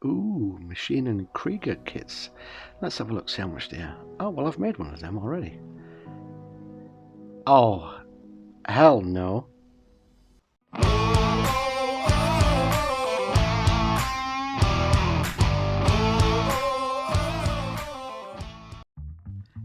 Ooh, Maschinen Krieger kits. Let's have a look, see how much they are. Oh, well, I've made one of them already. Oh, hell no.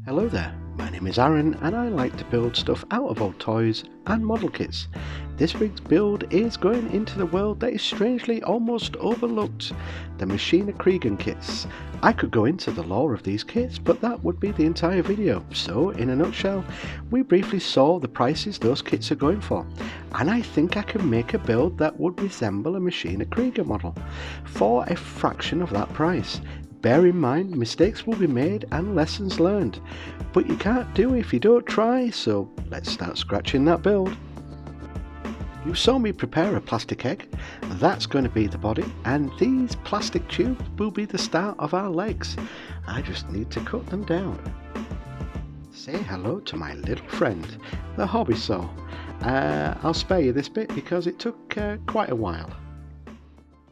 Hello there, my name is Aaron and I like to build stuff out of old toys and model kits. This week's build is going into the world that is strangely almost overlooked, the Maschinen Krieger kits. I could go into the lore of these kits, but that would be the entire video. So in a nutshell, we briefly saw the prices those kits are going for, and I think I can make a build that would resemble a Maschinen Krieger model for a fraction of that price. Bear in mind, mistakes will be made and lessons learned, but you can't do if you don't try, so let's start scratching that build. You saw me prepare a plastic egg, that's going to be the body, and these plastic tubes will be the start of our legs. I just need to cut them down. Say hello to my little friend, the hobby saw. I'll spare you this bit because it took quite a while.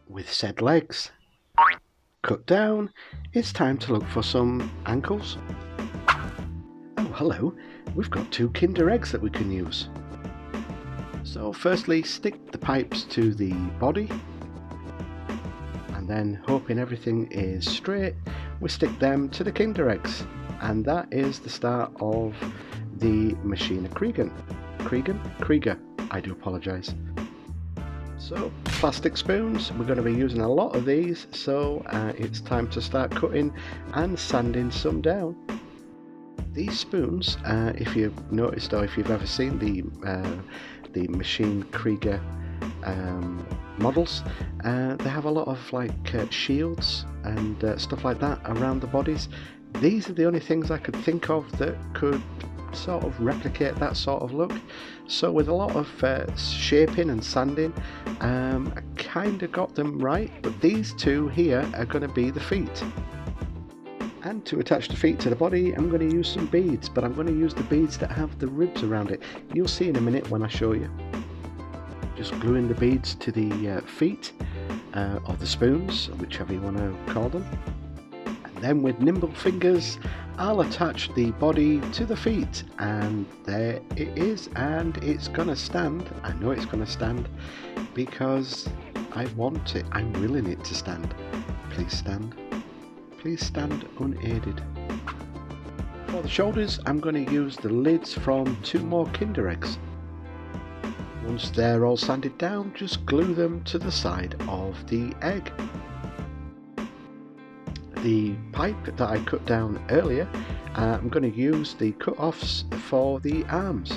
With said legs cut down, it's time to look for some ankles. Oh, hello, we've got 2 Kinder eggs that we can use. So firstly, stick the pipes to the body, and then hoping everything is straight, we stick them to the Kinder eggs, and that is the start of the Maschinen Krieger, I do apologise. So plastic spoons, we're going to be using a lot of these, so it's time to start cutting and sanding some down. These spoons, if you've noticed or if you've ever seen the Maschinen Krieger models, they have a lot of like shields and stuff like that around the bodies. These are the only things I could think of that could sort of replicate that sort of look. So with a lot of shaping and sanding, I kind of got them right, but these 2 here are going to be the feet. And to attach the feet to the body, I'm going to use some beads, but I'm going to use the beads that have the ribs around it. You'll see in a minute when I show you. Just gluing the beads to the feet of the spoons, whichever you want to call them. And then with nimble fingers, I'll attach the body to the feet, and there it is, and it's going to stand. I know it's going to stand because I want it. I'm willing it to stand. Please stand. Please stand unaided. For the shoulders, I'm going to use the lids from 2 more Kinder eggs. Once they're all sanded down, just glue them to the side of the egg. The pipe that I cut down earlier, I'm going to use the cut-offs for the arms.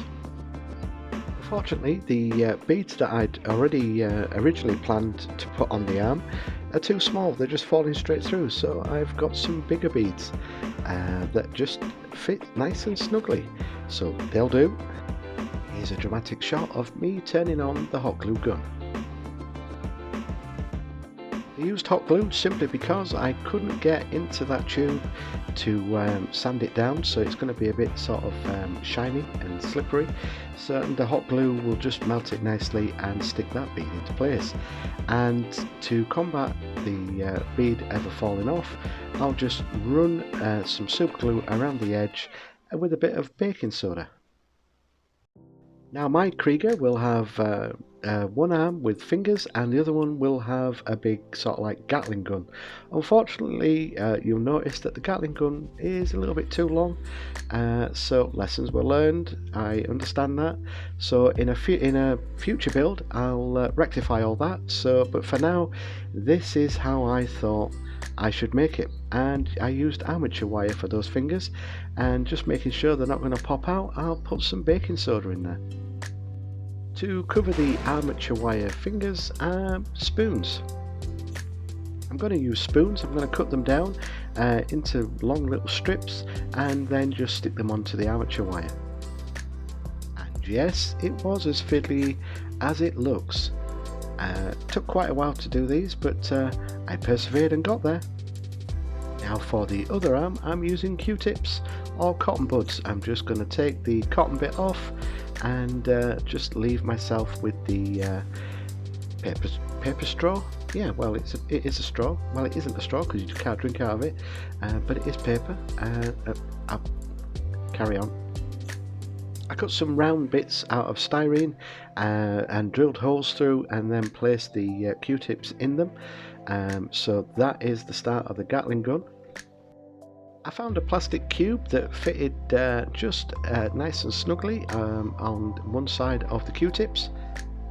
Unfortunately, the beads that I'd already originally planned to put on the arm are too small, they're just falling straight through, so I've got some bigger beads that just fit nice and snugly, so they'll do. Here's a dramatic shot of me turning on the hot glue gun. I used hot glue simply because I couldn't get into that tube to sand it down, so it's going to be a bit sort of shiny and slippery, so the hot glue will just melt it nicely and stick that bead into place. And to combat the bead ever falling off, I'll just run some super glue around the edge with a bit of baking soda. Now my Krieger will have one arm with fingers and the other one will have a big sort of like Gatling gun. Unfortunately, you'll notice that the Gatling gun is a little bit too long, so lessons were learned, I understand that. So in a future build I'll rectify all that, but for now this is how I thought I should make it, and I used armature wire for those fingers, and just making sure they're not going to pop out, I'll put some baking soda in there. To cover the armature wire fingers, spoons. I'm going to use spoons, I'm going to cut them down into long little strips and then just stick them onto the armature wire. And yes, it was as fiddly as it looks. Took quite a while to do these, but I persevered and got there. Now for the other arm, I'm using Q-tips or cotton buds. I'm just going to take the cotton bit off and just leave myself with the paper straw. yeah, well, it is a straw. Well, it isn't a straw because you can't drink out of it, but it is paper. I'll carry on. I cut some round bits out of styrene and drilled holes through, and then placed the Q-tips in them. So that is the start of the Gatling gun. I found a plastic cube that fitted just nice and snugly on one side of the Q-tips.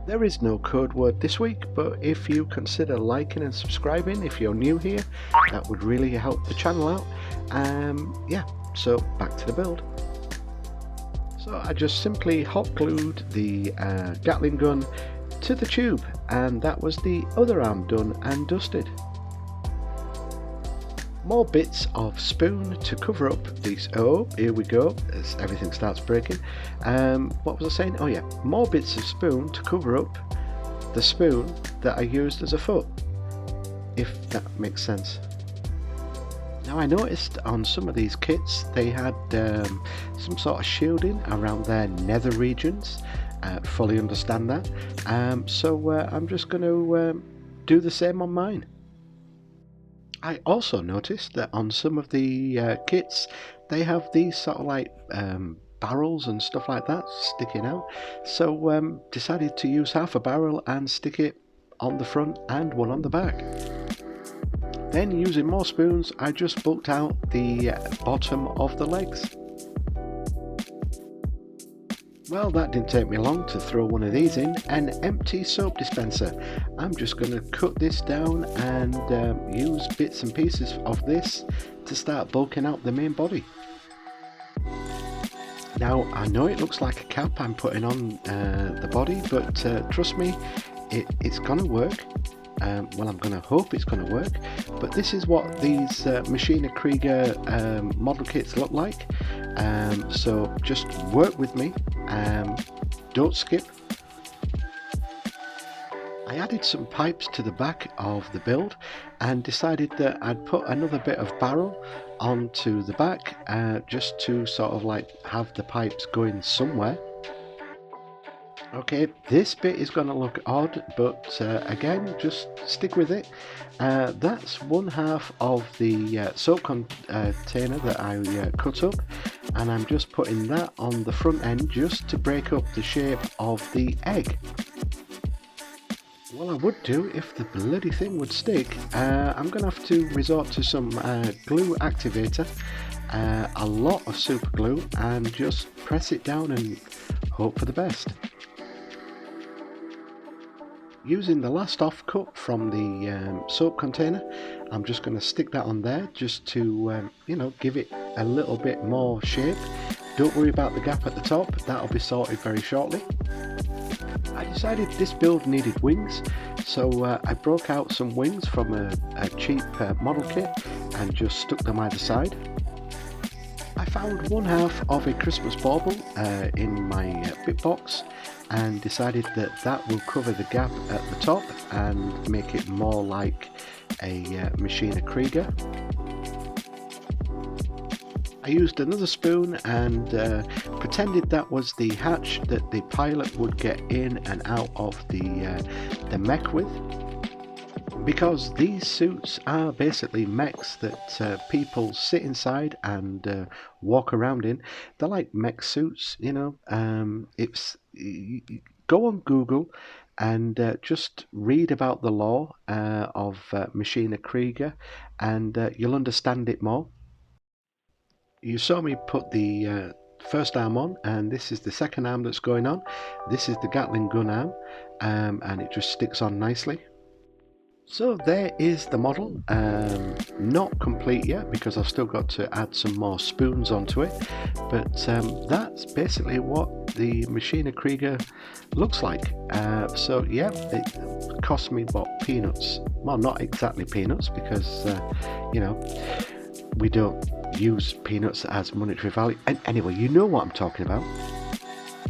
There is no code word this week, but if you consider liking and subscribing if you're new here, that would really help the channel out. Yeah, so back to the build. So I just simply hot glued the Gatling gun to the tube, and that was the other arm done and dusted. More bits of spoon to cover up these. Oh, here we go, as everything starts breaking. What was I saying? Oh yeah, more bits of spoon to cover up the spoon that I used as a foot, if that makes sense. Now I noticed on some of these kits they had some sort of shielding around their nether regions. Fully understand that. So I'm just going to do the same on mine. I also noticed that on some of the kits they have these sort of like barrels and stuff like that sticking out, so decided to use half a barrel and stick it on the front and one on the back. Then using more spoons I just bulked out the bottom of the legs. Well, that didn't take me long to throw one of these in, an empty soap dispenser. I'm just going to cut this down and use bits and pieces of this to start bulking out the main body. Now I know it looks like a cap I'm putting on the body, but trust me, it's going to work. Well, I'm going to hope it's going to work, but this is what these Maschinen Krieger model kits look like. So just work with me, don't skip. I added some pipes to the back of the build and decided that I'd put another bit of barrel onto the back just to sort of like have the pipes going somewhere. Okay, this bit is going to look odd, but again, just stick with it. That's one half of the soap container that I cut up, and I'm just putting that on the front end just to break up the shape of the egg. Well, I would do if the bloody thing would stick. I'm going to have to resort to some glue activator, a lot of super glue, and just press it down and hope for the best. Using the last off cut from the soap container, I'm just going to stick that on there just to you know, give it a little bit more shape. Don't worry about the gap at the top, that'll be sorted very shortly. I decided this build needed wings, so I broke out some wings from a cheap model kit and just stuck them either side. I found one half of a Christmas bauble in my bit box and decided that that will cover the gap at the top and make it more like a Maschinen Krieger. I used another spoon and pretended that was the hatch that the pilot would get in and out of the mech with, because these suits are basically mechs that people sit inside and walk around in. They're like mech suits, you know. Go on Google and just read about the lore of Maschinen Krieger, and you'll understand it more. You saw me put the first arm on, and this is the second arm that's going on. This is the Gatling gun arm, and it just sticks on nicely. So there is the model, not complete yet because I've still got to add some more spoons onto it, but that's basically what the Maschinen Krieger looks like. So yeah, it cost me what, peanuts? Well, not exactly peanuts, because you know, we don't use peanuts as monetary value. And anyway, you know what I'm talking about.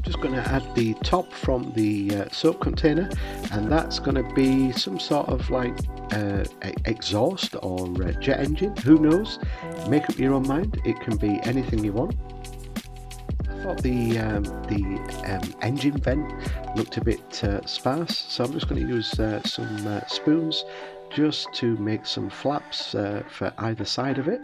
Just going to add the top from the soap container, and that's going to be some sort of like exhaust or jet engine, who knows, make up your own mind, it can be anything you want. I thought the engine vent looked a bit sparse, so I'm just going to use some spoons just to make some flaps for either side of it.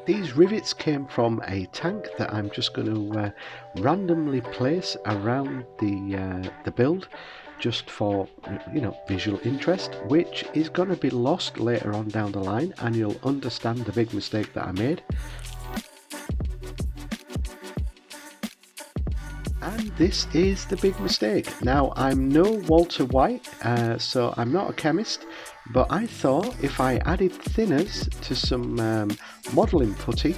These rivets came from a tank that I'm just going to randomly place around the build, just for visual interest, which is going to be lost later on down the line, and you'll understand the big mistake that I made. And this is the big mistake. Now, I'm no Walter White, so I'm not a chemist, but I thought if I added thinners to some modelling putty,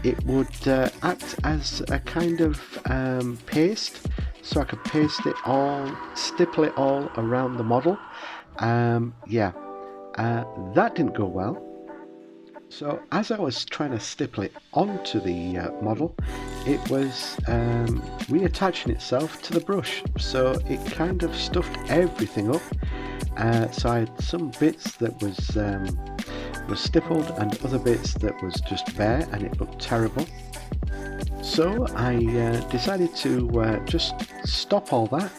it would act as a kind of paste, so I could paste it all, stipple it all around the model. That didn't go well. So as I was trying to stipple it onto the model, it was reattaching itself to the brush, so it kind of stuffed everything up. So I had some bits that was stippled and other bits that was just bare, and it looked terrible. So I decided to just stop all that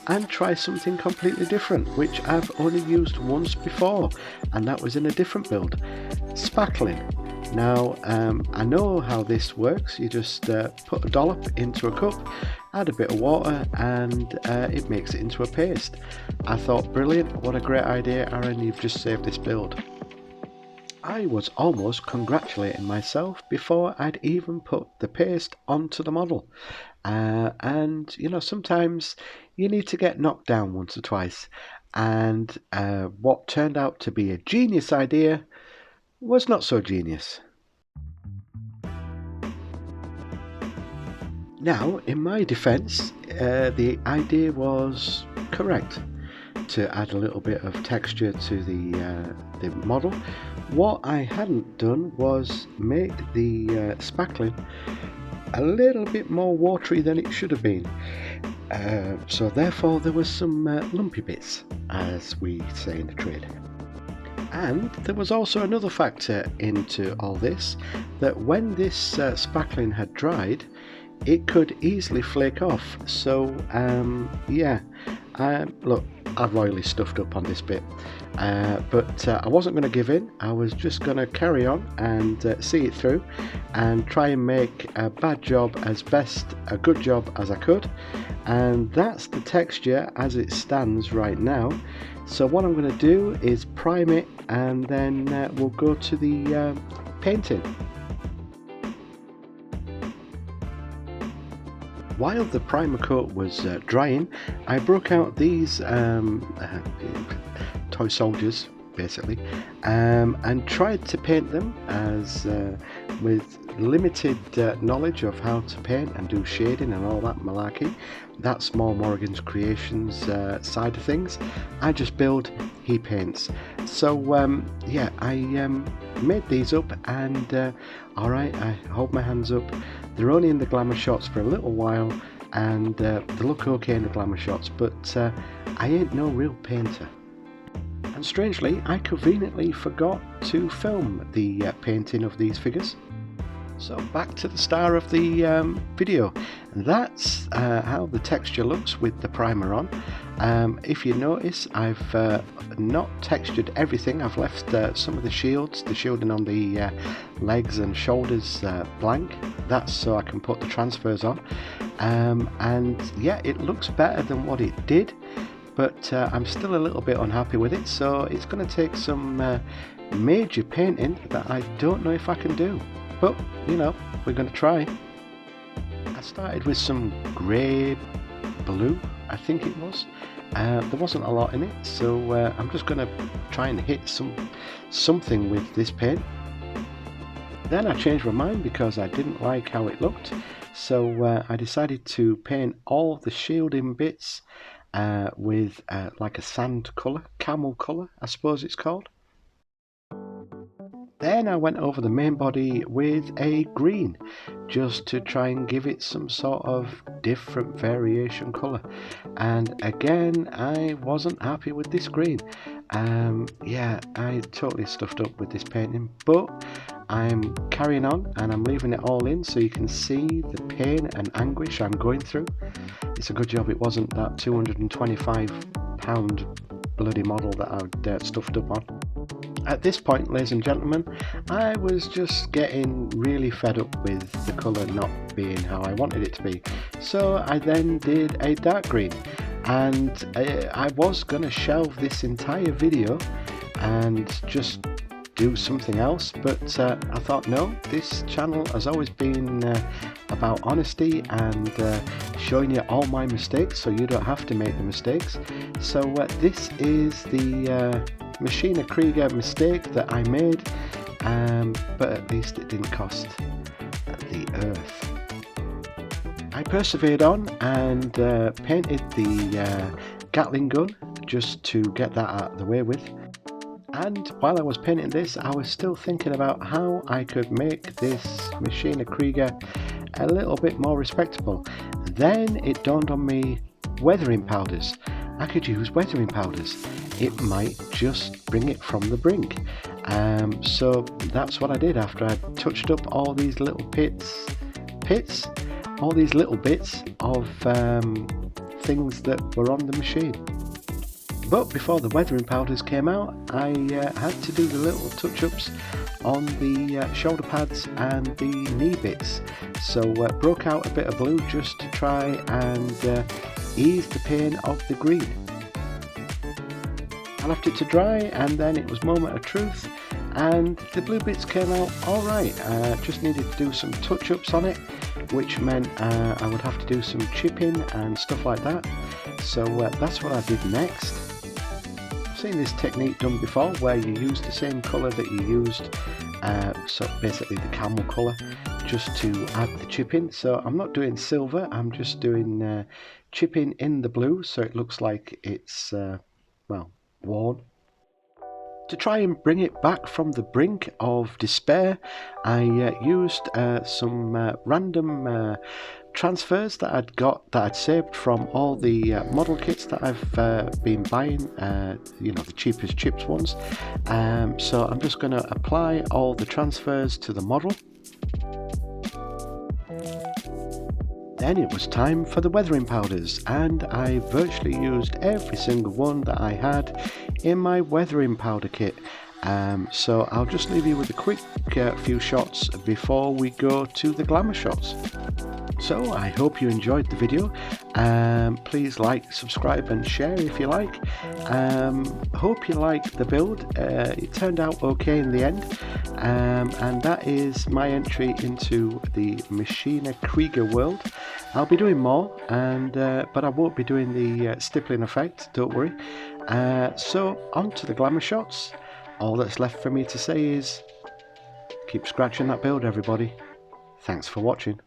and try something completely different, which I've only used once before, and that was in a different build: spackling. Now I know how this works. You just put a dollop into a cup, add a bit of water, and it makes it into a paste. I thought, brilliant, what a great idea, Aaron, you've just saved this build. I was almost congratulating myself before I'd even put the paste onto the model. And sometimes you need to get knocked down once or twice, and what turned out to be a genius idea was not so genius. Now, in my defense, the idea was correct, to add a little bit of texture to the model. What I hadn't done was make the spackling a little bit more watery than it should have been. So therefore there was some lumpy bits, as we say in the trade. And there was also another factor into all this, that when this spackling had dried, it could easily flake off. So look, I've royally stuffed up on this bit, but I wasn't going to give in. I was just going to carry on and see it through and try and make a bad job as best a good job as I could. And that's the texture as it stands right now. So what I'm going to do is prime it, and then we'll go to the painting. While the primer coat was drying, I broke out these toy soldiers, basically, and tried to paint them as with limited knowledge of how to paint and do shading and all that malarkey. That's more Morrigan's Creations side of things. I just build, he paints. So I made these up, and alright, I hold my hands up. They're only in the glamour shots for a little while, and they look okay in the glamour shots, but I ain't no real painter. And strangely, I conveniently forgot to film the painting of these figures. So back to the star of the video. That's how the texture looks with the primer on. If you notice, I've not textured everything. I've left some of the shielding on the legs and shoulders blank. That's so I can put the transfers on. And yeah, it looks better than what it did, but I'm still a little bit unhappy with it, so it's going to take some major painting that I don't know if I can do. But, we're going to try. I started with some grey blue, I think it was. There wasn't a lot in it, so I'm just going to try and hit something with this paint. Then I changed my mind because I didn't like how it looked, so I decided to paint all the shielding bits with like a sand colour, camel colour I suppose it's called. Then I went over the main body with a green, just to try and give it some sort of different variation colour. And again, I wasn't happy with this green. I totally stuffed up with this painting, but I'm carrying on and I'm leaving it all in so you can see the pain and anguish I'm going through. It's a good job it wasn't that £225 bloody model that I'd stuffed up on. At this point, ladies and gentlemen, I was just getting really fed up with the colour not being how I wanted it to be. So I then did a dark green, and I was going to shelve this entire video and just do something else, but I thought no, this channel has always been about honesty and showing you all my mistakes so you don't have to make the mistakes. So this is the Maschinen Krieger mistake that I made, but at least it didn't cost the earth. I persevered on and painted the Gatling gun just to get that out of the way with. And while I was painting this, I was still thinking about how I could make this Maschinen Krieger a little bit more respectable. Then it dawned on me, weathering powders. I could use weathering powders. It might just bring it from the brink. So that's what I did after I touched up all these little all these little bits of things that were on the machine. But before the weathering powders came out, I had to do the little touch-ups on the shoulder pads and the knee bits. So broke out a bit of blue just to try and ease the pain of the green. I left it to dry and then it was moment of truth and the blue bits came out alright. Just needed to do some touch-ups on it, which meant I would have to do some chipping and stuff like that. So that's what I did next. I've seen this technique done before where you use the same colour that you used, so basically the camel colour, just to add the chipping. So I'm not doing silver, I'm just doing chipping in the blue so it looks like it's well, worn. To try and bring it back from the brink of despair, I used some random transfers that I'd saved from all the model kits that I've been buying, you know, the cheapest chips ones. So I'm just going to apply all the transfers to the model. Then it was time for the weathering powders, and I virtually used every single one that I had in my weathering powder kit. So I'll just leave you with a quick few shots before we go to the glamour shots. So I hope you enjoyed the video. Please like, subscribe and share if you like. Hope you liked the build. It turned out okay in the end. And that is my entry into the Maschinen Krieger world. I'll be doing more, but I won't be doing the stippling effect, don't worry. So on to the glamour shots. All that's left for me to say is keep scratching that build, everybody. Thanks for watching.